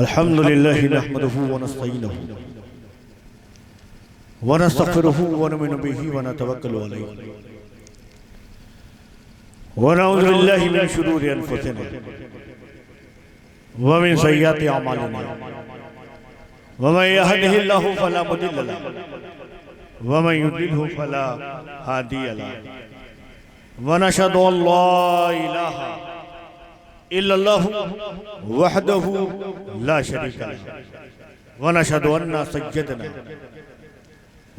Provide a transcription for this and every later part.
अल्हम्दुलिल्लाहि नहमदुहु व नस्तईनुहु व नस्तगफिरुहु व नुमिनु बिही व नतवक्कलु अलैहि व नऊज़ु बिल्लाहि मिन शुरूरि अनफुसिना व मिन सय्यिआति अमालिना व मन यहदिहिल्लाहु फला मुदिल्ल लहु व मन युद्लिलहु फला हादिय लहु व नशहदु अल्ला इलाहा इल्लल्लाहु वहदहु ला शरीका लहु व नशहदु अन्ना सय्यदना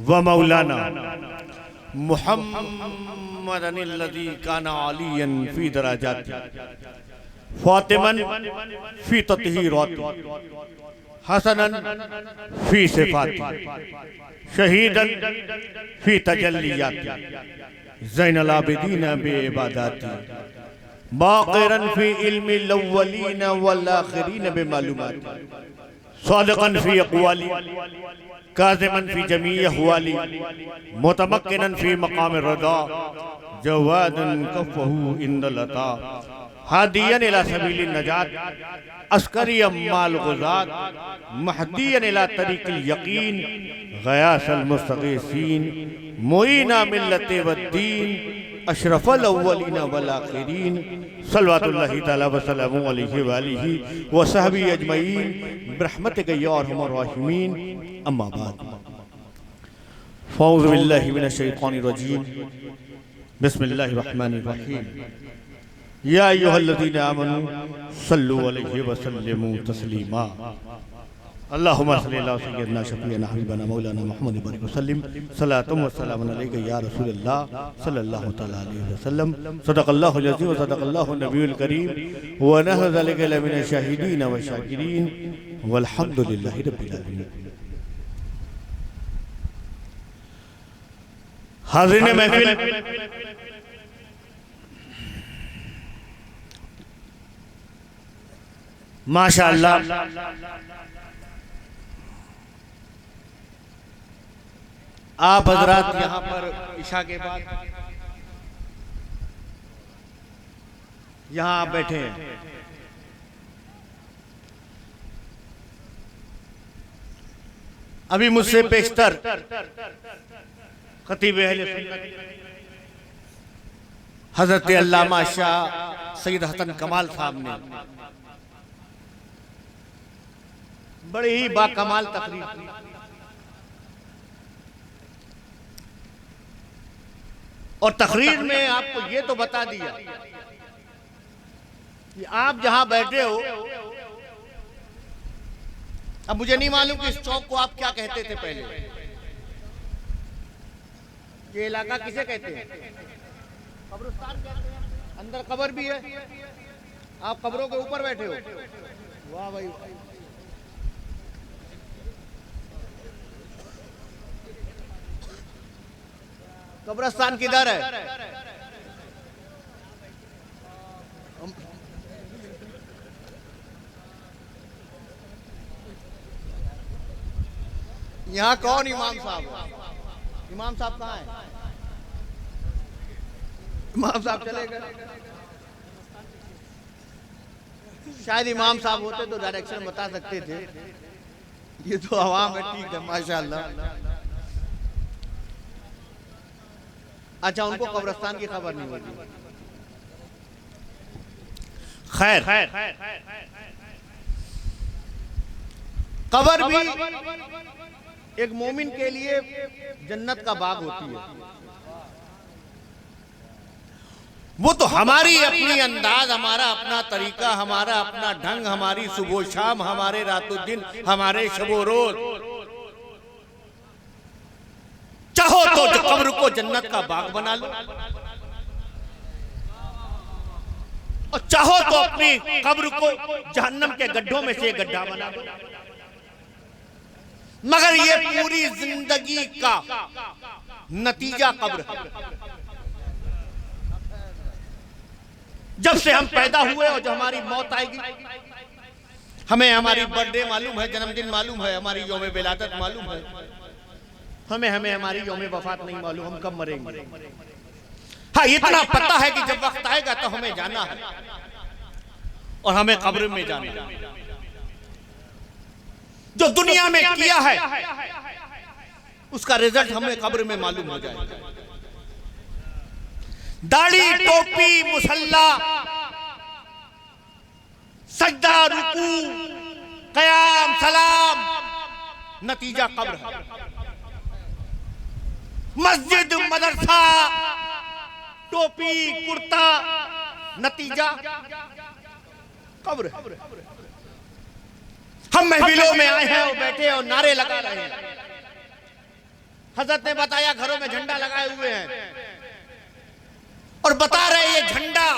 व मौलाना मुहम्मदनिल्लज़ी काना अलियन फी दराजाति फातिमन फी तत्हीराति हसनन फी सिफाति शहीदन फी तजल्लियाति ज़ैनुल आबिदीन बि इबादाति बाक़िरन फी इल्मिल अव्वलीन वल आखिरीन बि मालूमाति सादिक़न फी अक़वाली काज़िमन फी जमीइ अहवाली मुतमक्किनन फी मक़ाम रज़ा जवादन कफ़हु इंदल अता हादियन इला सबीलिन नजात अस्करी अम्माल गुज़ात महदियन इला तरीक़िल यक़ीन ग़यासल मुस्तग़ीसीन मुईना मिल्लते वद्दीन अशरफल अव्वलीन वल आखिरीन सल्लल्लाहु तआला व सल्लमु अलैहि व आलिहि व सहबी अजमईन बिरहमतिक या अरहमर राहिमीन अम्मा बाद फ़ऊज़ु बिल्लाहि मिनश शैतानिर रजीम बिस्मिल्लाहिर रहमानिर रहीम या अय्युहल्लज़ीना आमनू सल्लु अलैहि व सल्लिमू तस्लीमा अल्लाहुम्मा सल्लि अला सय्यिदिना शफ़ीअना हबीबना मौलाना मुहम्मद बारिक वसल्लिम सलातुम व सलामुन अलैका या रसूलल्लाह सल्लल्लाहु तआला अलैहि वसल्लम सदक़ल्लाहुल अज़ीम व सदक़ल्लाहु नबियुल करीम व नहनु ज़ालिका लमिनश शाहिदीन व शाकिरीन वल्हम्दुलिल्लाहि रब्बिल आलमीन। हाज़िरीन महफ़िल, माशाअल्लाह आप हजरात यहाँ पर इशा के बाद यहाँ आप बैठे हैं। अभी मुझसे पेशतर खतीब अहले सुन्नत हजरत अल्लामा शाह सैयद हसन कमाल साहब ने बड़ी ही बाकमाल तकरीर की और तकरीर में आपको ये तो बता दिया कि आप जहां बैठे हो, अब मुझे नहीं मालूम कि इस चौक को आप क्या कहते थे पहले। ये इलाका किसे कहते हैं? कब्रिस्तान कहते हैं। अंदर कब्र भी है, आप कब्रों के ऊपर बैठे हो। वाह भाई, कब्रिस्तान किधर है? यहाँ कौन इमाम साहब? इमाम साहब कहाँ है? इमाम साहब चले गए। शायद इमाम साहब होते तो डायरेक्शन बता सकते थे। ये तो आवाम है, ठीक है, माशाअल्लाह। अच्छा, उनको कब्रिस्तान की खबर नहीं होती। खैर, कब्र भी एक मोमिन के लिए जन्नत का बाग होती है। वो तो हमारी अपनी अंदाज, हमारा अपना तरीका, हमारा अपना ढंग, हमारी सुबह शाम, हमारे रातों दिन, हमारे शबो रोज। चाहो तो कब्र को जन्नत का बाग बना लो और चाहो तो अपनी कब्र को जहन्नम के गड्ढों में से गड्ढा बना लो। मगर ये पूरी जिंदगी का नतीजा कब्र है। जब से हम पैदा हुए और जो हमारी मौत आएगी, हमें हमारी बर्थडे मालूम है, जन्मदिन मालूम है, हमारी यौम विलादत मालूम है, हमें हमारी यौम वफात नहीं मालूम, हम कब मरेंगे। हाँ, इतना पता है कि जब वक्त आएगा तो हमें जाना है और हमें कब्र में जाना है। जो दुनिया में किया है उसका रिजल्ट हमें कब्र में मालूम हो जाएगा। दाढ़ी, टोपी, मुसल्ला, सजदा, रुकू, क़याम, सलाम, नतीजा कब्र है। मस्जिद, मदरसा, टोपी, कुर्ता, नतीजा कब्र है। हम महफिलों में आए हैं और बैठे और नारे लगा रहे हैं। हजरत ने बताया घरों में झंडा लगाए हुए हैं और बता रहे ये झंडा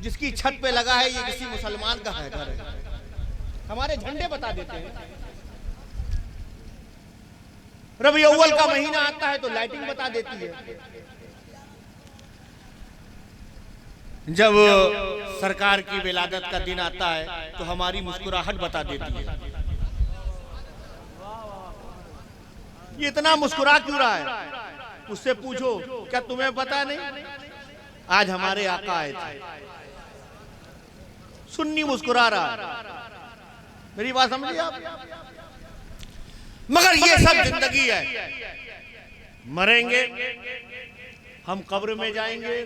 जिसकी छत पे लगा है ये किसी मुसलमान का है घर है। हमारे झंडे बता देते हैं। रबी अव्वल का महीना आता है तो लाइटिंग बता देती है। जब सरकार की विलादत का दिन आता है तो हमारी मुस्कुराहट बता देती है। ये इतना मुस्कुरा क्यों रहा है? उससे पूछो क्या तुम्हें पता नहीं आज हमारे आका आए थे। सुन्नी मुस्कुरा रहा है। मेरी बात समझिए आप। मगर ये सब जिंदगी है। मरेंगे, हम कब्र में जाएंगे।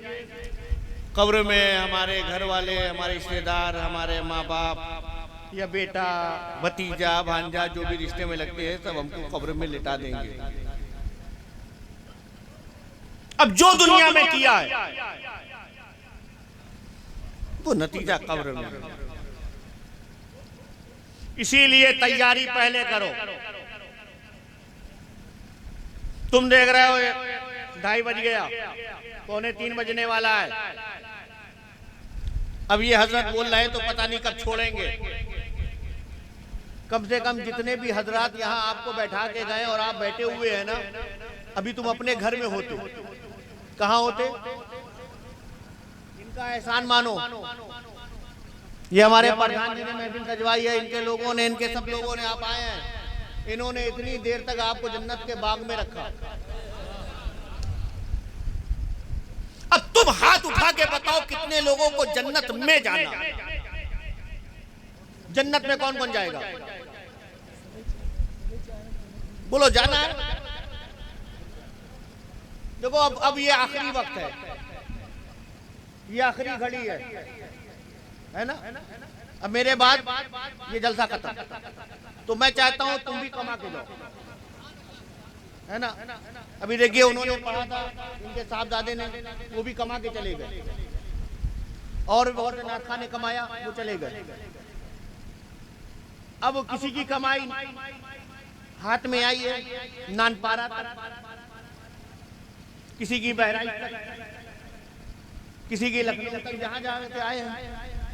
कब्र में हमारे घर वाले, हमारे रिश्तेदार, हमारे माँ बाप या बेटा, भतीजा, भांजा जो भी रिश्ते में लगते हैं सब हमको कब्र में लिटा देंगे। अब जो दुनिया में किया है वो नतीजा कब्र में। इसीलिए तैयारी पहले करो। तुम देख रहे हो 2:30 बज गया, 2:45 बजने वाला है। अब ये हजरत बोल रहे हैं तो पता नहीं कब छोड़ेंगे। कम से कम जितने भी हजरात यहाँ आपको बैठा के गए और आप बैठे हुए हैं ना, अभी तुम अपने घर में होते। कहाँ होते? इनका एहसान मानो। ये हमारे प्रधान जी ने महफिल सजवाई है, इनके लोगों ने, इनके सब लोगों ने, आप आए हैं। इन्होंने इतनी देर तक आपको जन्नत के बाग में रखा। अब तुम हाथ उठा के बताओ कितने लोगों को जन्नत में जाना? जन्नत में कौन कौन जाएगा? बोलो जाना है। देखो अब ये आखिरी वक्त है, ये आखिरी घड़ी है ना? अब मेरे बाद ये जलसा खत्म। तो मैं चाहता हूं तुम भी कमा के जाओ, है ना? अभी देखिए उन्होंने पढ़ा था, इनके साहबजादे ने, वो भी कमा के चले गए। और बहुत नाथ ने कमाया, वो चले गए। अब किसी की कमाई हाथ में आई है नानपारा तक, किसी की बहराइच तक, किसी की लखनऊ तक, जहां जहां से आए हैं।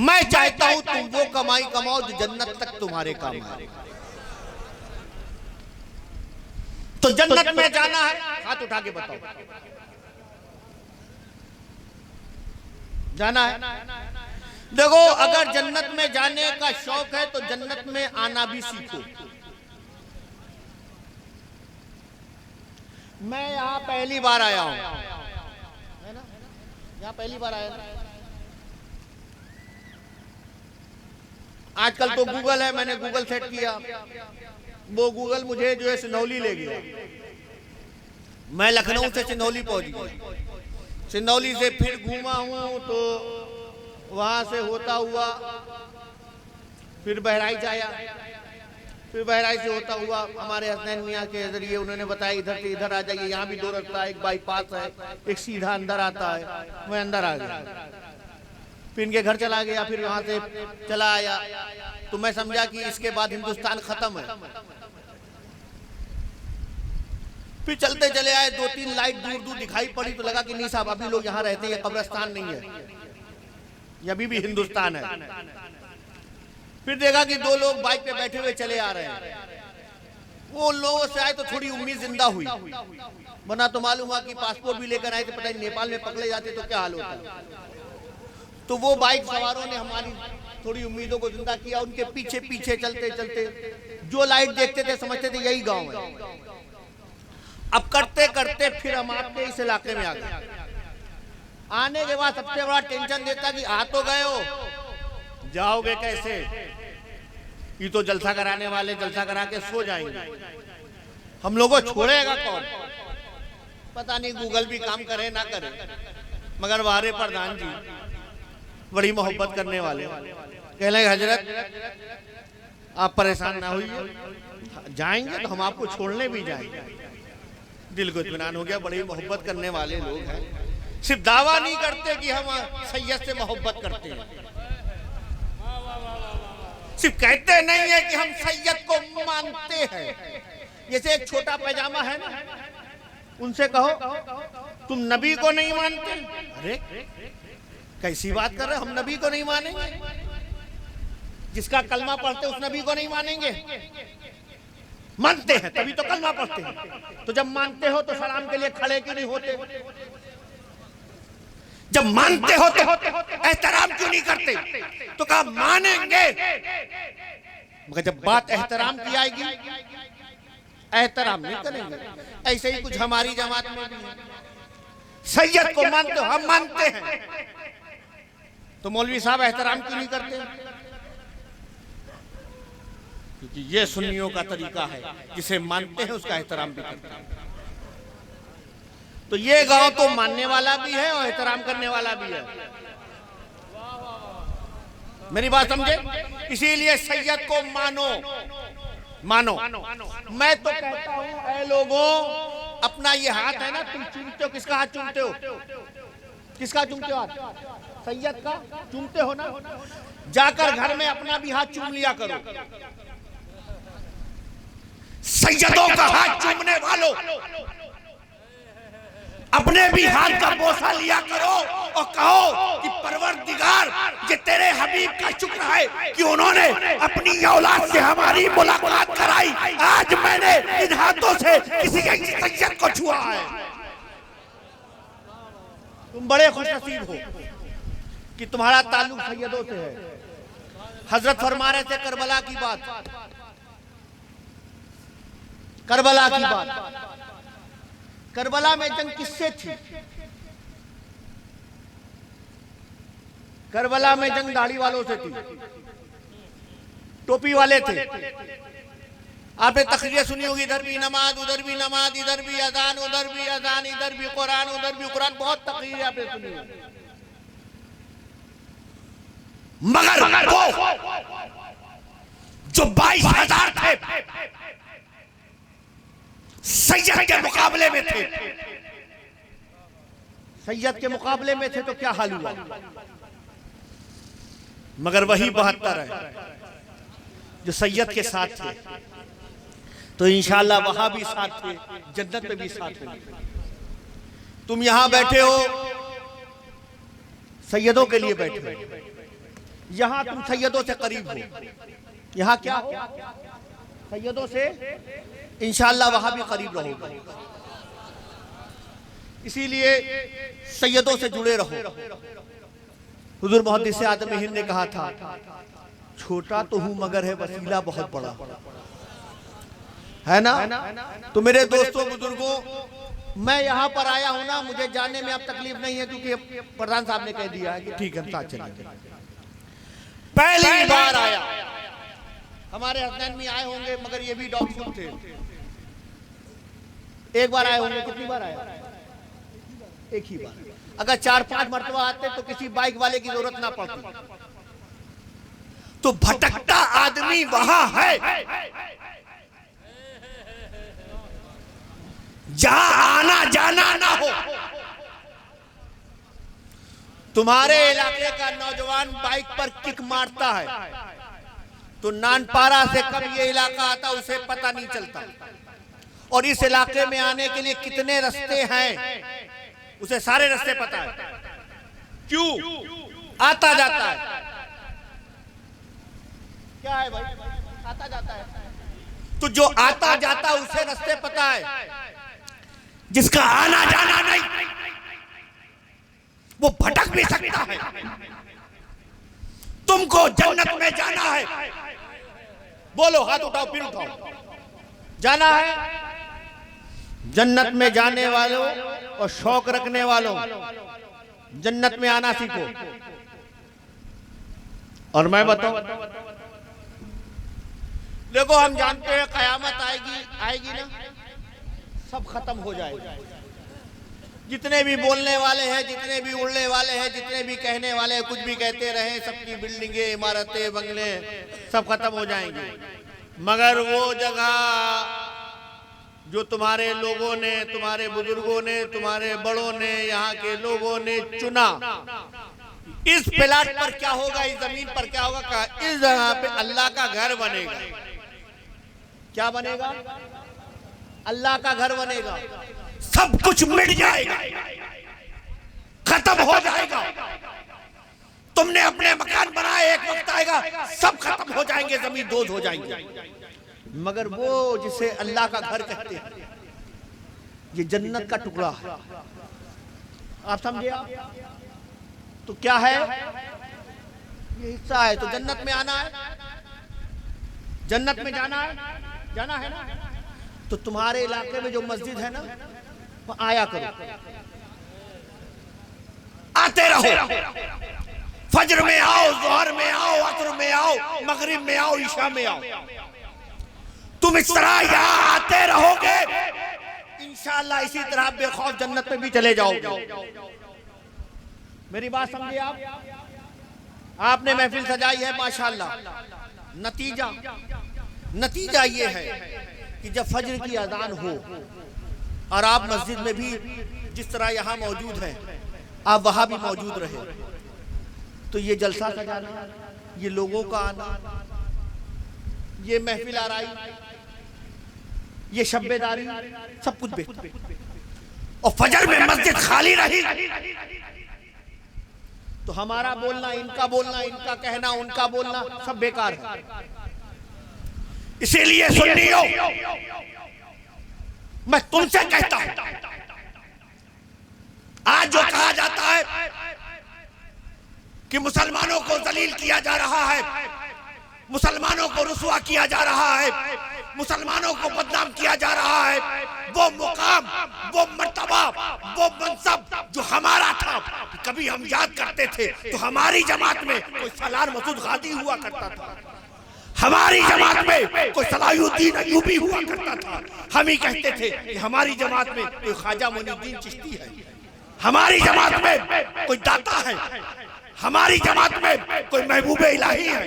मैं चाहता हूं तुम वो कमाई कमाओ जो जन्नत तक तुम्हारे काम आए। तो जन्नत में जाना है, हाथ उठा के बताओ। जाना है? देखो अगर जन्नत में जाने का शौक है तो जन्नत में आना भी सीखो। मैं यहाँ पहली बार आया हूं, है ना? यहाँ पहली बार आया। आजकल तो गूगल है, मैंने गूगल सेट किया, वो गूगल मुझे जो है सिंधौली ले गया। मैं लखनऊ से सिंधौली पहुंच गया। सिंधौली से फिर घूमा हूं तो वहां से होता हुआ फिर बहराइच आया। फिर बहराइच से होता हुआ हमारे हसनैन मियाँ के जरिए उन्होंने बताया इधर से इधर आ जाइए, यहाँ भी 2 रास्ता है, एक बाईपास है, एक सीधा अंदर आता है। मैं अंदर आ गया, फिर इनके घर चला गया, फिर वहां से चला आया। तो मैं समझा कि इसके बाद हिंदुस्तान खत्म है। फिर चलते चले आए, 2-3 लाइट दूर दूर दिखाई पड़ी तो लगा कि नहीं साहब अभी लोग यहाँ रहते हैं, ये कब्रिस्तान नहीं है, ये अभी भी हिंदुस्तान है। फिर देखा कि 2 लोग बाइक पे बैठे हुए चले आ रहे हैं। वो लोगों से आए तो थोड़ी उम्मीद जिंदा हुई, वरना तो मालूम हुआ कि पासपोर्ट भी लेकर आए थे, पता नहीं नेपाल में पकड़े जाते तो क्या हाल होता। तो वो बाइक सवारों ने हमारी थोड़ी उम्मीदों को जिंदा किया। उनके पीछे पीछे चलते चलते जो लाइट देखते थे समझते थे यही गांव है। अब करते करते फिर हम आपके इस इलाके में आ गए। आने के बाद सबसे बड़ा टेंशन देता कि आ तो गए हो, जाओगे कैसे? ये तो जलसा कराने वाले जलसा करा के सो जाएंगे, हम लोगों को छोड़ेगा कौन? पता नहीं गूगल भी काम करे ना करे, मगर हमारे प्रधान जी बड़ी मोहब्बत करने वाले कह लगे हजरत आप परेशान ना होइए, जाएंगे तो हम आपको छोड़ने भी जाएंगे। दिल को इत्मीनान हो गया, बड़ी मोहब्बत करने वाले लोग हैं। सिर्फ दावा नहीं करते कि हम सैयद से मोहब्बत करते हैं, सिर्फ कहते नहीं है कि हम सैयद को मानते हैं। जैसे एक छोटा पैजामा है ना, उनसे कहो तुम नबी को नहीं मानते, अरे कैसी बात कर रहे, हम नबी को नहीं मानेंगे? जिसका कलमा पढ़ते उस नबी को नहीं मानेंगे? मानते हैं तभी तो कलमा पढ़ते हैं। तो जब मानते हो तो सलाम के लिए खड़े क्यों नहीं होते? जब मानते हो तो एहतराम क्यों नहीं करते? तो कहा मानेंगे, मगर जब बात एहतराम की आएगी एहतराम नहीं करेंगे। ऐसे ही कुछ हमारी जमात में भी है, सैयद को मानते हो, हम मानते हैं, तो मौलवी साहब एहतराम क्यों नहीं करते? क्योंकि ये सुन्नियों का तरीका है, जिसे मानते हैं उसका एहतराम भी करते हैं। तो ये गांव तो मानने वाला भी है और एहतराम करने वाला भी है। मेरी बात समझे? इसीलिए सैयद को मानो मानो। मैं तो कहता हूं ऐ लोगों, अपना ये हाथ है ना, तुम चूमते हो, किसका हाथ चूमते हो? किसका चूमते हो हाथ? सैयद का चूमते हो ना? जाकर घर में अपना भी हाथ चूम लिया करो। सैयदों का हाथ चूमने वालों, अपने भी हाथ का बोसा लिया करो और कहो कि परवरदिगार, ये तेरे हबीब का शुक्र है कि उन्होंने अपनी औलाद से हमारी मुलाकात कराई। आज मैंने इन हाथों से किसी के सैयद को छुआ है। तुम बड़े खुशनसीब हो कि तुम्हारा ताल्लुक सैयदों से है। हजरत फरमा रहे थे करबला की बात, करबला की बात। करबला में जंग किससे थी? करबला में जंग दाढ़ी वालों से थी, टोपी वाले थे। आपने तकरीरें सुनी होगी, इधर भी नमाज उधर भी नमाज, इधर भी अजान उधर भी अजान, इधर भी कुरान उधर भी कुरान, बहुत तकरीरें आपने सुनी होगी। मगर वो जो 22,000 थे सैयद के मुकाबले में थे, सैयद के मुकाबले में थे, तो क्या हाल हुआ? मगर वही 72 है जो सैयद के साथ थे, तो इंशाअल्लाह वहां भी साथ थे, जन्नत में भी साथ थे। तुम यहां बैठे हो सैयदों के लिए बैठे हो, यहां तुम सैयदों से करीब हो। यहां क्या हो? सैयदों से इंशाअल्लाह वहां भी करीब रहोगे। इसीलिए सैयदों से जुड़े रहो। हुजूर मुहद्दिस आदम हिंद ने कहा था, छोटा तो हूं मगर है वसीला बहुत बड़ा, है ना? तो मेरे दोस्तों बुजुर्गों, मैं यहाँ पर आया हूं ना, मुझे जाने में अब तकलीफ नहीं है, क्योंकि प्रधान साहब ने कह दिया है कि ठीक है हम साथ चलेंगे। पहली बार आया, हमारे हसनैन में आए होंगे मगर ये भी डाउटफुल थे। एक बार आए होंगे, कितनी बार आया? एक ही बार। अगर 4-5 मरतबा आते तो किसी बाइक वाले की जरूरत ना पड़ती। तो भटकता आदमी वहां है जहां आना जाना ना हो। तुम्हारे इलाके का नौजवान बाइक पर किक मारता है तो नानपारा से कब ये इलाका आता उसे पता नहीं चलता, और इस इलाके में आने के लिए कितने रास्ते हैं उसे सारे रास्ते पता है। क्यों? आता जाता है। क्या है भाई? आता जाता है। तो जो आता जाता उसे रास्ते पता है, जिसका आना जाना नहीं वो भटक भी सकता है। तुमको जन्नत में जाना है, बोलो हाथ उठाओ फिर उठाओ। जाना है जन्नत में जाने वालों और शौक रखने वालों, जन्नत में आना सीखो। और मैं बताऊं, देखो हम जानते हैं कयामत आएगी ना, सब खत्म हो जाएगा। जितने भी बोलने वाले हैं, जितने भी उड़ने वाले हैं, जितने भी कहने वाले हैं, कुछ भी कहते रहे, सबकी बिल्डिंगें, इमारतें, बंगले सब खत्म हो जाएंगे। मगर वो जगह जो तुम्हारे लोगों ने, तुम्हारे बुजुर्गों ने, तुम्हारे बड़ों ने, यहाँ के लोगों ने चुना, इस प्लाट पर क्या होगा, इस जमीन पर क्या होगा, कहा इस जगह पे अल्लाह का घर बनेगा। क्या बनेगा? अल्लाह का घर बनेगा। सब कुछ मिट जाएगा, खत्म हो जाएगा। तुमने अपने मकान बनाए, एक वक्त आएगा सब खत्म हो जाएंगे, जमीन दोज हो जाएंगे। मगर वो जिसे अल्लाह का घर कहते हैं, ये जन्नत का टुकड़ा है। आप समझे? तो क्या है? ये हिस्सा है। तो जन्नत में आना है, जन्नत में जाना है ना। तो तुम्हारे इलाके में जो मस्जिद है ना, वो आया करो, आते रहो। फजर में आओ, ज़ोहर में आओ, असर में आओ, मगरिब में आओ, ईशा में आओ। तुम इस तरह यहाँ आते रहोगे, इंशाअल्लाह इसी तरह बेखौफ जन्नत में भी चले जाओगे। मेरी बात समझिए आप। आपने महफिल सजाई है माशाअल्लाह, नतीजा ये है कि जब फजर की अजान हो और आप मस्जिद में भी जिस तरह यहाँ मौजूद हैं, आप वहां भी मौजूद रहे, तो ये जलसा सजाना, ये लोगों का आना, ये महफिल आराई, ये शब्बेदारी, सब कुछ बेहतर। और फजर में मस्जिद खाली रही तो हमारा बोलना, इनका बोलना, इनका कहना, उनका बोलना सब बेकार है। इसीलिए सुन्नियों, मैं तुमसे कहता हूं, आज जो कहा जाता है कि मुसलमानों को जलील किया जा रहा है, मुसलमानों को रुसवा किया जा रहा है, मुसलमानों को बदनाम किया जा रहा है, वो मुकाम, वो मर्तबा, वो मनसब जो हमारा था, कभी हम याद करते थे तो हमारी जमात में कोई सलार मसूद गाजी हुआ करता था, हमारी जमात में कोई सलाहुद्दीन अय्यूबी हुआ करता था। हम ही कहते थे कि हमारी जमात में कोई ख्वाजा मोइनुद्दीन चिश्ती है, हमारी जमात में कोई दाता है, हमारी जमात में कोई महबूब इलाही है,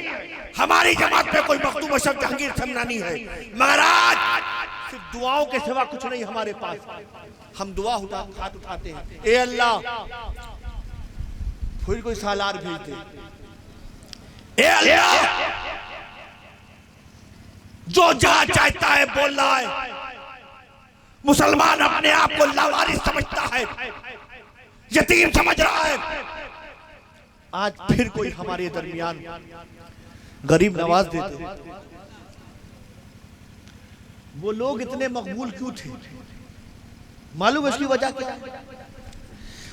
हमारी जमात में कोई मखदूम अशरफ जहांगीर समनानी है। मगर आज सिर्फ दुआओं के सिवा कुछ नहीं हमारे पास। हम दुआ हाथ उठाते हैं, ए अल्लाह, फिर कोई सालार भेज दे, ए अल्लाह, जो जहां चाहता है बोल रहा है। मुसलमान अपने आप को लावारिस समझता है, यतीम समझ रहा है। आज फिर कोई हमारे दरमियान गरीब नवाज देते। वो लोग इतने मकबूल क्यों थे? मालूम है उसकी वजह क्या है?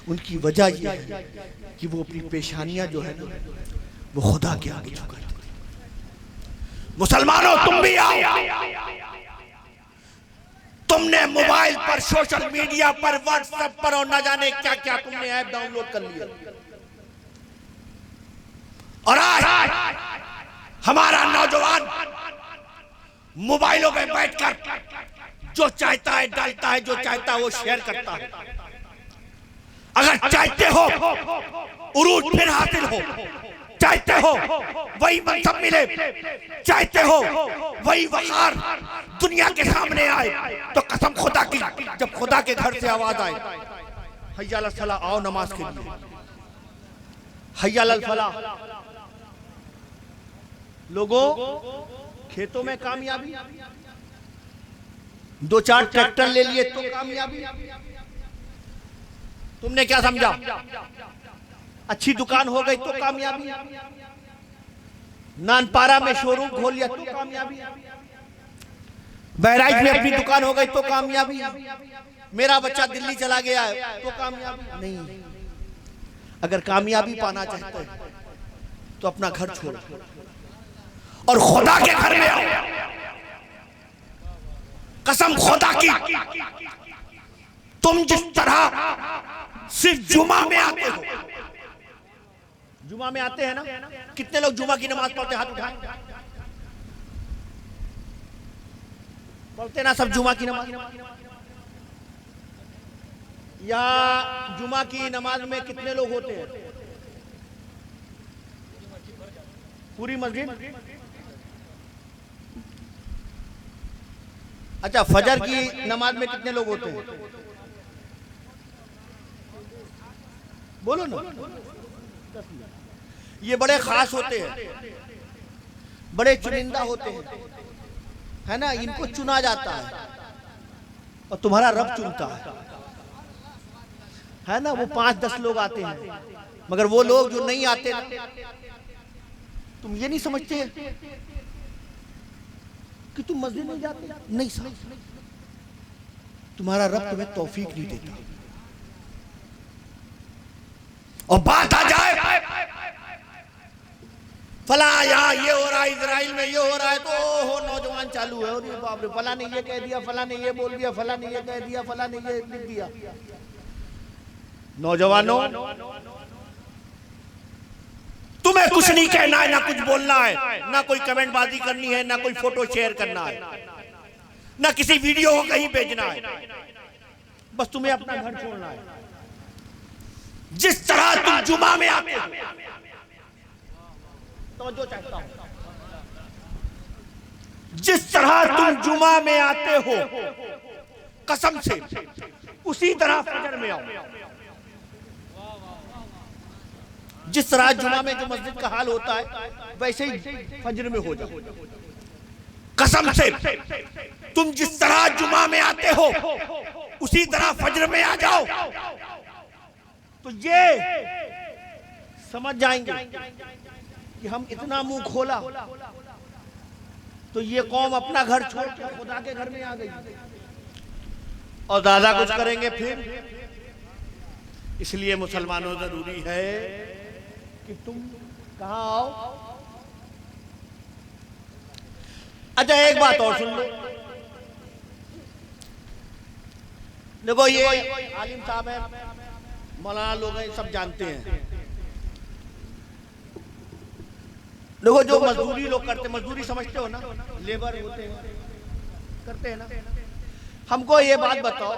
उनकी वजह ये है कि वो अपनी पेशानियां जो है ना, वो खुदा के आगे झुकाते थे। मुसलमानों, तुम भी आओ। तुमने मोबाइल पर, सोशल मीडिया पर, व्हाट्सएप पर और न जाने क्या क्या तुमने ऐप डाउनलोड कर लिया, और आज हमारा नौजवान मोबाइलों में बैठकर जो चाहता है डालता है, जो चाहता है वो शेयर करता है। अगर चाहते हो उरूज फिर हासिल हो, चाहते हो वही मनसब मिले, चाहते हो वही वकार दुनिया के सामने आए, तो कसम खुदा की, जब खुदा के घर से आवाज आए, हय्या अलल सलाह, आओ नमाज के लिए, हय्या अलल फलाह। लोगों, खेतों में कामयाबी, 2-4 ट्रैक्टर ले लिए तो कामयाबी। तुमने क्या समझा? अच्छी दुकान हो गई तो कामयाबी, नानपारा में शोरूम खोल लिया तो कामयाबी, बहराइच में अपनी दुकान हो गई तो कामयाबी, मेरा बच्चा दिल्ली चला गया तो कामयाबी नहीं। अगर कामयाबी पाना चाहते हैं तो अपना घर छोड़ो और खुदा के घर में आओ। कसम खुदा की, तुम जिस तरह सिर्फ जुमा में आते हो, जुमा में आते हैं ना, कितने लोग जुमा की नमाज पढ़ते? हाथ उठाएं। पढ़ते ना सब जुमा की नमाज? या जुमा की नमाज में कितने लोग होते हैं? पूरी मस्जिद? अच्छा, फजर की नमाज में कितने लोग होते हैं? बोलो ना। ये बड़े खास होते हैं, बड़े चुनिंदा होते हैं, है ना। इनको चुना जाता है और तुम्हारा रब चुनता है ना। वो 5-10 लोग आते हैं, मगर वो लोग जो नहीं आते, तुम ये नहीं समझते कि तुम मस्जिद नहीं जाते? नहीं समझ, तुम्हारा रब तुम्हें तौफीक नहीं देता। और बात आ जाए फला यहाँ ये हो रहा है, इजराइल में ये हो रहा है, तो हो नौजवान चालू है, और ये बाप रे, फला ने ये कह दिया, फला ने ये बोल दिया, फला ने ये कह दिया, फला ने ये लिख दिया। नौजवानों, तुम्हें कुछ नहीं कहना है, ना कुछ बोलना है, ना कोई कमेंट बाजी करनी है, ना कोई फोटो शेयर करना है, ना किसी वीडियो को कहीं भेजना है। बस तुम्हें अपना घर छोड़ना है। जिस तरह तुम जुमा में आते हो, तवज्जो चाहता हूं, जिस तरह तुम जुमा में आते हो कसम से, उसी तरह फजर में आओ। जिस तरह जुमा में जो मस्जिद का हाल होता है, वैसे ही फजर में हो जाओ। कसम से, तुम जिस तरह जुमा में आते हो उसी तरह फजर में आ जाओ, तो ये समझ जाएंगे कि हम इतना मुंह खोला तो ये कौम अपना घर छोड़ कर खुदा के घर में आ गई, और ज्यादा कुछ करेंगे फिर। इसलिए मुसलमानों, जरूरी है कि तुम कहां आओ। अच्छा, एक बात और सुन लो। देखो, ये आलिम साहब है, मौलाना लोग हैं, सब जानते हैं। देखो, जो मजदूरी लोग करते, मजदूरी समझते हो ना, लेबर होते हैं, करते हैं ना। हमको ये बात बताओ,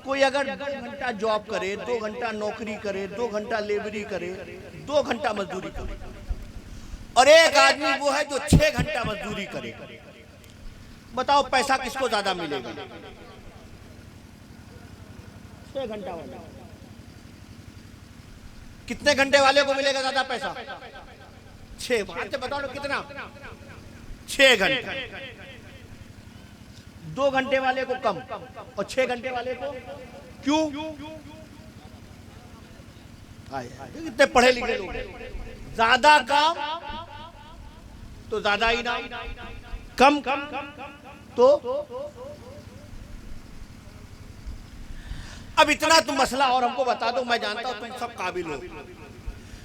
कोई अगर 2 घंटा जॉब करे, 2 घंटा नौकरी करे, 2 घंटा लेबरी करे, 2 घंटा मजदूरी करे, और एक आदमी वो है जो 6 घंटा मजदूरी करे, बताओ पैसा किसको ज्यादा मिलेगा? 6 घंटा वाला। कितने घंटे वाले को मिलेगा ज्यादा पैसा? 6। बात बताओ ना, कितना? 6 घंटे। 2 घंटे वाले को कम और 6 घंटे वाले को क्यों? इतने पढ़े लिखे लोग, ज्यादा काम तो ज्यादा ही ना, कम तो। अब इतना तुम मसला और हमको बता दो, मैं जानता हूं तुम सब काबिल हो।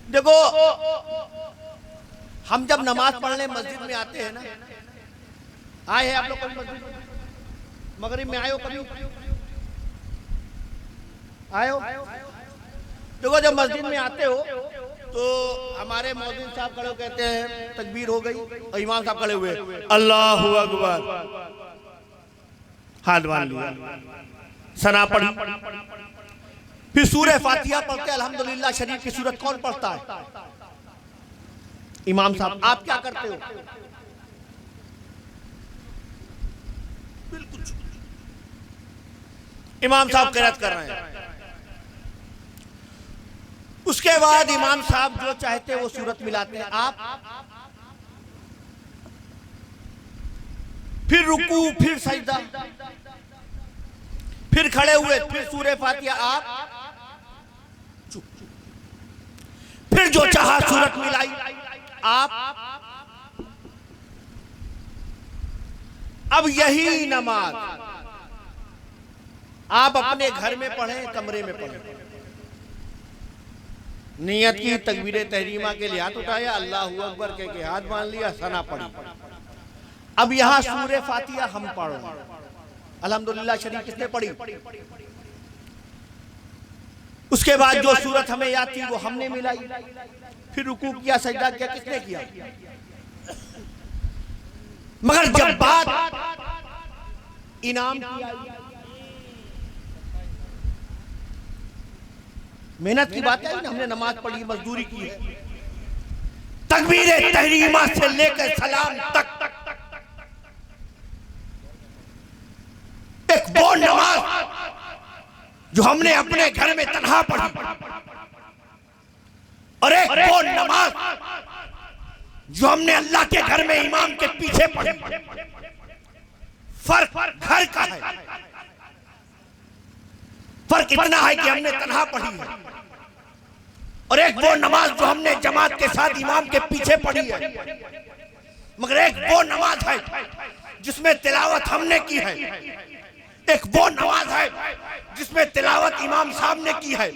देखो, हम जब नमाज पढ़ने मस्जिद में आते हैं ना, आए हैं आप लोग कभी मस्जिद में? मगरिब में आए हो कभी? आए हो? देखो, जब मस्जिद में आते हो तो हमारे मौलवी साहब खड़े कहते हैं तकबीर हो गई, और इमाम साहब खड़े हुए अल्लाहु अकबर, हाथ बांध लिया, सना पढ़ी, फिर सूरह फातिहा पढ़ते अल्हम्दुलिल्लाह शरीफ की सूरत कौन पढ़ता है? इमाम साहब। आप क्या करते हो? बिल्कुल इमाम साहब क़िरात कर रहे हैं, उसके बाद इमाम साहब जो चाहते हैं वो सूरत मिलाते हैं, आप फिर रुकू, फिर सजदा, फिर खड़े हुए, फिर सूरह फातिहा, आप चुप, फिर जो चाहा सूरत मिलाई आप। अब यही नमाज आप अपने घर में पढ़ें, कमरे में पढ़ें, नियत की, तकबीर तहरीमा के लिए हाथ उठाया, अल्लाहु अकबर कह के हाथ बांध लिया, सना पढ़ी। अब यहां सूरह फातिहा हम पढ़ रहे हैं, अल्हम्दुलिल्लाह शरीफ किसने पढ़ी? उसके बाद जो सूरत हमें याद थी वो हमने मिलाई, फिर रुकू किया, सजदा किया, किसने किया? मगर जब बात इनाम किया। मेहनत की बात है ना, हमने नमाज पढ़ी, मजदूरी की है। तकबीर तहरीमा से लेकर सलाम तक एक वो नमाज जो हमने अपने घर में तन्हा पढ़ी, और एक वो नमाज जो हमने अल्लाह के घर में इमाम के पीछे पढ़ी। फर्क घर का है। फर्क इतना है कि हमने तन्हा पढ़ी है, और एक वो नमाज जो हमने जमात के साथ इमाम के पीछे पढ़ी है। मगर एक वो नमाज है जिसमें तिलावत हमने की है, एक वो नमाज है जिसमें तिलावत इमाम साहब ने की है।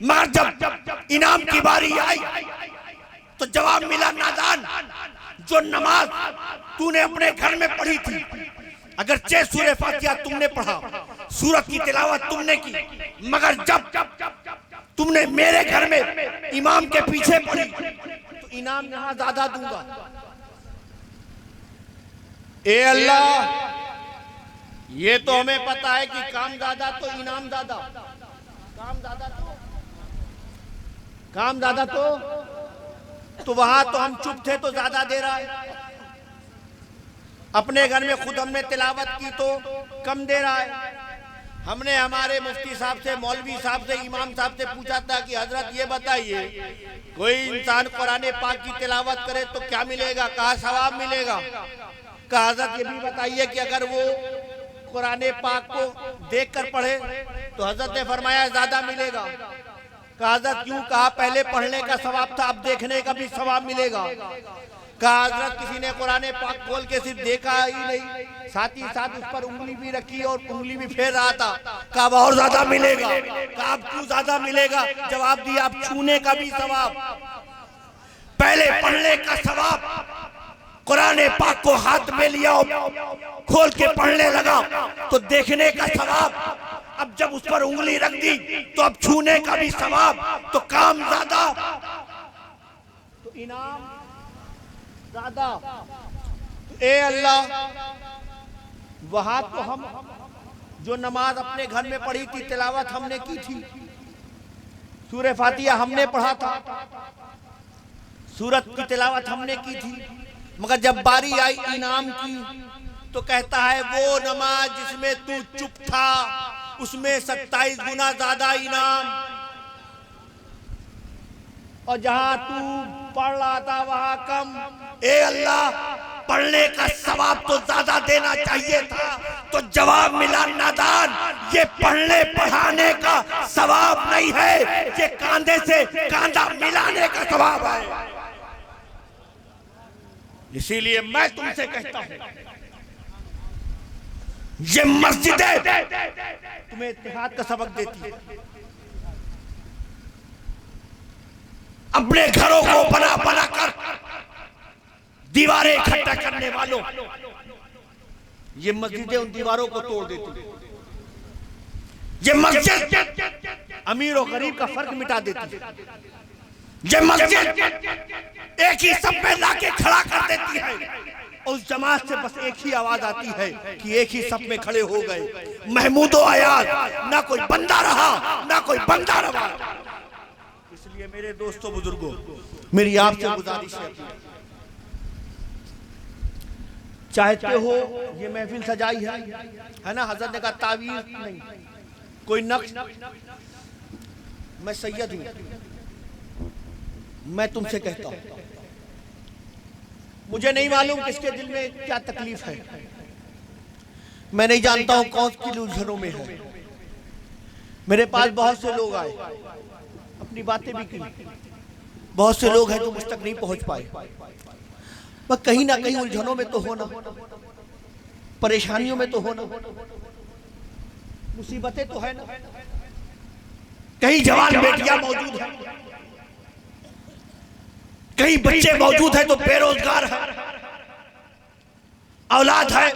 मगर जब इनाम की बारी आई तो जवाब मिला, नादान, जो नमाज तूने अपने घर में पढ़ी थी, अगर 6 सूरह फातिहा तुमने पढ़ा, सूरत की तिलावत तुमने की, मगर जब तुमने मेरे घर में इमाम के पीछे पढ़ी तो इनाम यहां ज्यादा दूंगा। ए अल्लाह, ये तो हमें पता है कि काम ज्यादा तो इनाम ज्यादा, काम ज्यादा तो वहां तो हम चुप थे तो ज्यादा दे रहा है। अपने घर में खुद हमने तिलावत की तो कम दे रहा है। हमने हमारे मुफ्ती साहब से, मौलवी साहब से, इमाम साहब से पूछा था कि हजरत ये बताइए, कोई इंसान कुरान पाक की तिलावत करे तो क्या मिलेगा? कहा सवाब मिलेगा। कहा हजरत ये भी बताइए कि अगर वो कुरान पाक को देखकर पढ़े तो हजरत ने फरमाया ज्यादा मिलेगा। कहा हजरत क्यों? कहा पहले पढ़ने का सवाब था, अब देखने का भी सवाब मिलेगा। कहा हजरत किसी ने कुरान पाक खोल के सिर्फ देखा ही नहीं, साथ ही साथ उस पर उंगली भी रखी और उंगली भी फेर रहा था। कहा और ज्यादा मिलेगा। कहा अब क्यों ज्यादा मिलेगा? जवाब दिया, अब छूने का भी सवाब। पहले पढ़ने का सवाब, कुरान पाक को हाथ में लिया खोल के पढ़ने लगा तो देखने का सवाब। अब जब उस पर उंगली रख दी तो अब छूने का भी सवाब। तो काम ज्यादा तो इनाम ज्यादा। ए अल्लाह, वहां तो हम जो नमाज अपने घर में पढ़ी थी, तिलावत हमने की थी, सूरह फातिहा हमने पढ़ा था, सूरत की तिलावत हमने की थी। मगर जब बारी आई इनाम की तो कहता है वो नमाज जिसमें तू चुप था उसमें 27 गुना ज्यादा इनाम, और जहां तू पढ़ रहा था वहां कम। ए अल्लाह, पढ़ने का सवाब तो ज्यादा देना चाहिए था, तो जवाब मिला, नादान, ये पढ़ने पढ़ाने का सवाब नहीं है, ये कांधे से कांधा मिलाने का सवाब है। इसीलिए मैं तुमसे कहता हूं, ये मस्जिदें तुम्हें इत्तेहाद का सबक देती है। अपने घरों को बना बना कर दीवारें इकट्ठा करने वालों, ये मस्जिदें उन दीवारों को तोड़ देती है। ये मस्जिद अमीर और गरीब का फर्क मिटा देती है। ये मस्जिद एक ही सब में लाके खड़ा कर देती है। उस जमात से बस एक ही आवाज आती है कि एक ही सब में खड़े हो गए, महमूदो आयात, ना कोई बंदा रहा ना कोई बंदा रहा। इसलिए मेरे दोस्तों बुजुर्गों, मेरी आपसे गुजारिश चाहते हो ये महफिल सजाई है ना, हजरत ने कहा तावीज़ नहीं, कोई नक्श। मैं सैयद हूं, मैं तुमसे कहता हूं, मुझे नहीं मालूम किसके दिल में क्या तकलीफ है, मैं नहीं जानता हूं कौन की उलझनों में है। मेरे पास बहुत से लोग आए, अपनी बातें भी की, बहुत से लोग हैं जो मुझ तक नहीं पहुंच पाए। पर कहीं ना कहीं उलझनों में तो होना, परेशानियों में तो होना, मुसीबतें तो है ना। कहीं जवान बेटियां मौजूद हैं, कहीं बच्चे मौजूद हैं तो बेरोजगार है, औलाद है,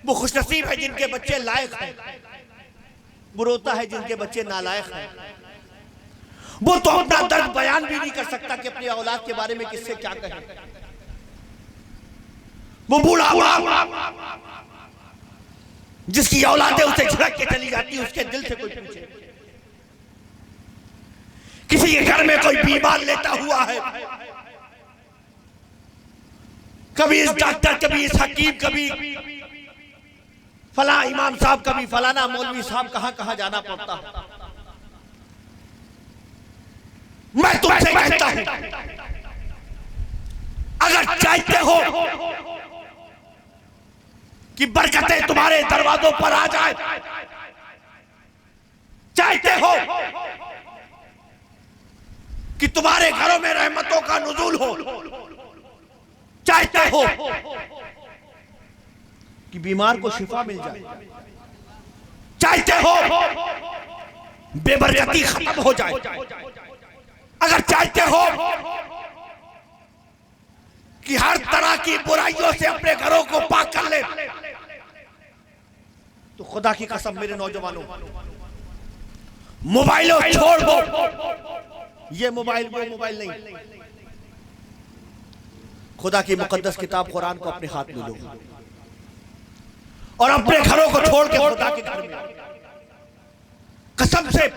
वो खुशनसीब है जिनके बच्चे लायक हैं, बुरोता है जिनके बच्चे नालायक हैं। वो तो अपना दर्द बयान भी नहीं कर सकता कि अपनी औलाद के बारे में किससे क्या कहे। वो बूढ़ा बाप जिसकी औलादें उसे झड़क के चली जाती है, उसके दिल से कोई पूछे। किसी के घर में कोई बीमार लेटा हुआ है, कभी इस डॉक्टर, कभी इस हकीम, कभी फला इमाम साहब, कभी फलाना मौलवी साहब, कहां कहां जाना पड़ता है। मैं तुमसे कहता हूं, अगर चाहते हो कि बरकतें तुम्हारे दरवाजों पर आ जाए, चाहते हो कि तुम्हारे घरों में रहमतों का नुज़ूल हो, चाहते हो कि बीमार को शिफा मिल जाए, चाहते हो बेबरकती खत्म हो जाए, अगर चाहते हो कि हर तरह की बुराइयों से अपने घरों को पाक कर ले, तो खुदा की कसम मेरे नौजवानों, मोबाइलों छोड़ दो। ये मोबाइल वो मोबाइल नहीं, खुदा की मुकद्दस किताब कुरान को अपने हाथ में लो और अपने घरों को छोड़ के खुदा के घर में। कसम से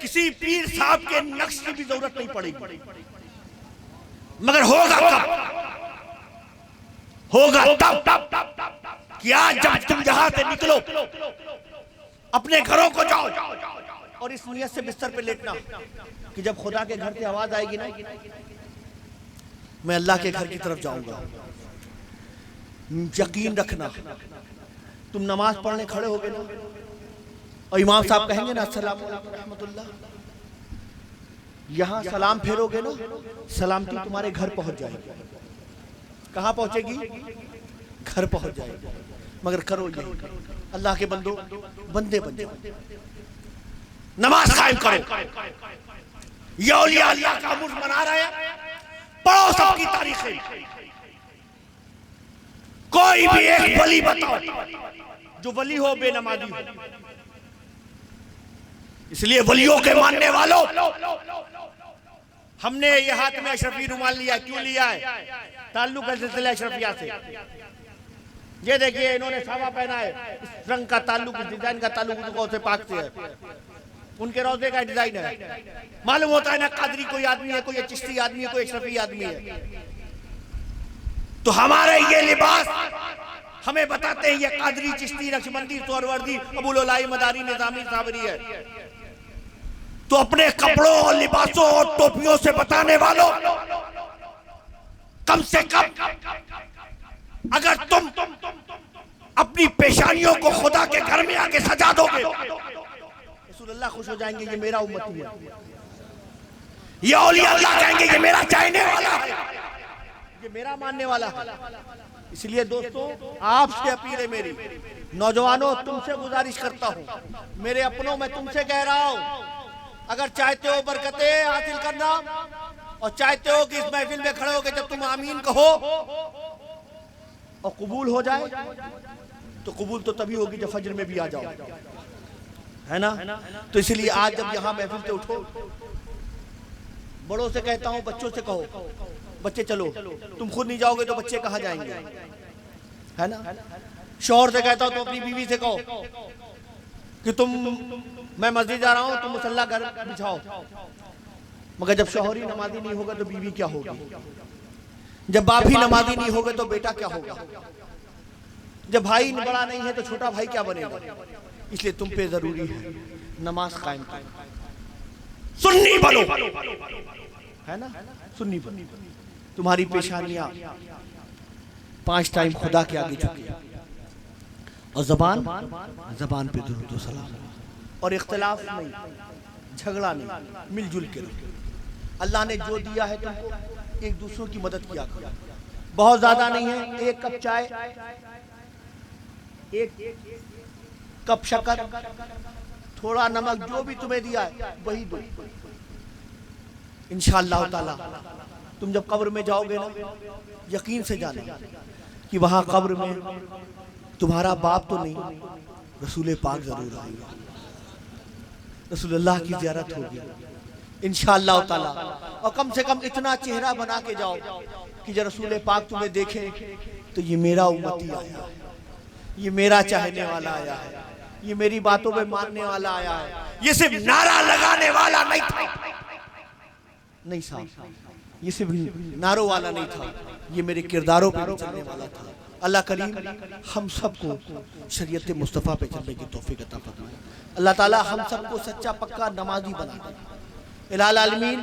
किसी पीर साहब के नक्श की भी जरूरत नहीं पड़ेगी, मगर होगा कब? होगा तब कि आज जब तुम यहां से निकलो, अपने घरों को जाओ और इस नियत से बिस्तर पे लेटना कि जब खुदा के घर की आवाज आएगी ना, मैं अल्लाह के घर की तरफ जाऊंगा। यकीन रखना, तुम नमाज पढ़ने खड़े होगे ना और इमाम साहब कहेंगे ना अस्सलाम वालेकुम रहमतुल्लाह, यहां सलाम फेरोगे ना, सलामती तुम्हारे घर पहुंच जाएगी। कहां पहुंचेगी? घर पहुंच जाएगी। मगर करो यही, अल्लाह के बंदो, बंदे बन जाओ, नमाज कायम करो। ये औलिया अल्लाह का मुर्स मना रहे हैं, पढ़ो सबकी तारीखें, कोई भी एक वली बताओ जो वली हो बेनमाजी हो। इसलिए वलियों के मानने वालों, हमने ये हाथ में अशरफी रुमाल लिया, क्यों लिया है? ताल्लुक है सिलसिला अशरफिया से। ये देखिए इन्होंने सावा पहना है, इस रंग का ताल्लुक, इस डिजाइन का ताल्लुक उनके पाक से है, उनके रोजे का डिजाइन है। मालूम होता है ना कादरी कोई आदमी है, कोई चिश्ती आदमी है, कोई अशरफी आदमी है। तो हमारे ये लिबास हमें बताते हैं ये कादरी, चिश्ती, नक्शबंदी, सोहरवर्दी, अबुल-उलाई, मदारी, निजामी, साबरी है। तो अपने कपड़ों और लिबासों और टोपियों से बताने वालों, कम से कम अगर तुम अपनी पेशानियों को खुदा के घर में आके सजा दोगे, रसूलुल्लाह खुश हो जाएंगे, ये मेरा उम्मती है। ये औलिया अल्लाह कहेंगे ये मेरा चाहने वाला है, ये मेरा मानने वाला है। इसलिए दोस्तों, आपसे अपील है मेरी, नौजवानों, तुमसे गुजारिश करता हूं, मेरे अपनों, मैं तुमसे कह रहा हूं, अगर चाहते हो बरकतें हासिल करना और चाहते हो कि इस महफिल में खड़े होकर जब तुम आमीन कहो और कबूल हो जाए, तो कबूल तो तभी होगी जब फजर में भी आ जाओ, है ना? तो इसलिए आज जब यहाँ महफिल से उठो, बड़ों से कहता हूँ, बच्चों से कहो, बच्चे चलो, तुम खुद नहीं जाओगे तो बच्चे कहाँ जाएंगे, है ना? शौहर से कहता हूँ, तुम अपनी बीवी से कहो कि मैं मस्जिद जा रहा हूँ, तुम मुसल्ला घर बिछाओ। मगर जब शौहर ही नमाजी नहीं होगा तो बीवी क्या होगी? जब बाप ही नमाजी नहीं होगा तो बेटा क्या होगा? जब भाई बड़ा नहीं है तो छोटा भाई क्या बनेगा? इसलिए तुम पे जरूरी है नमाज कायम करना, सुन्नी बनो, है ना? सुन्नी बनो। तुम्हारी पेशानियां 5 टाइम खुदा के आगे झुकी और जबान पे दुरूद व सलाम और इख्तिलाफ नहीं, झगड़ा नहीं, मिलजुल के रहो। अल्लाह ने जो दिया है तुमको, एक दूसरों की मदद किया करो। बहुत ज्यादा नहीं है, 1 कप चाय, 1 कप शक्कर, थोड़ा नमक, जो भी तुम्हें दिया है वही दो। इंशाअल्लाह ताला तुम जब कब्र में जाओगे ना, यकीन से जाना कि वहां कब्र में तुम्हारा बाप तो नहीं, रसूल पाक जरूर आएगा, रसूलुल्लाह की ज़ियारत होगी इंशाअल्लाह ताला। और कम से कम इतना चेहरा बना के जाओ कि जब रसूल पाक तुम्हें देखे तो ये मेरा उम्मती आया, ये मेरा चाहने वाला आया है, ये मेरी बातों पे मानने वाला आया है, ये सिर्फ नारा लगाने वाला नहीं था, नहीं साहब, ये सिर्फ नारों वाला नहीं था, ये मेरे किरदारों पे चलने वाला था। अल्लाह करीम हम सबको शरीयत मुस्तफ़ा पे चलने की तौफीक अता फरमाए। अल्लाह ताला हम सबको सच्चा पक्का नमाजी बना दे। इलाही आलमीन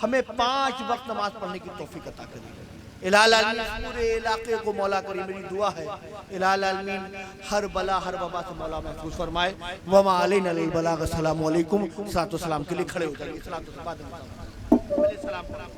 हमें 5 वक्त नमाज पढ़ने की तौफीक अता करे। इलाही आलमीन पूरे इलाके को मौला करीम, मेरी दुआ है इलाही आलमीन हर बला हर वबा से मौला महफूज फरमाए। वमा अलैना इल्लल बलाग। अस्सलामु अलैकुम। सलातो सलाम के लिए खड़े हो जाइए। सलातो के बाद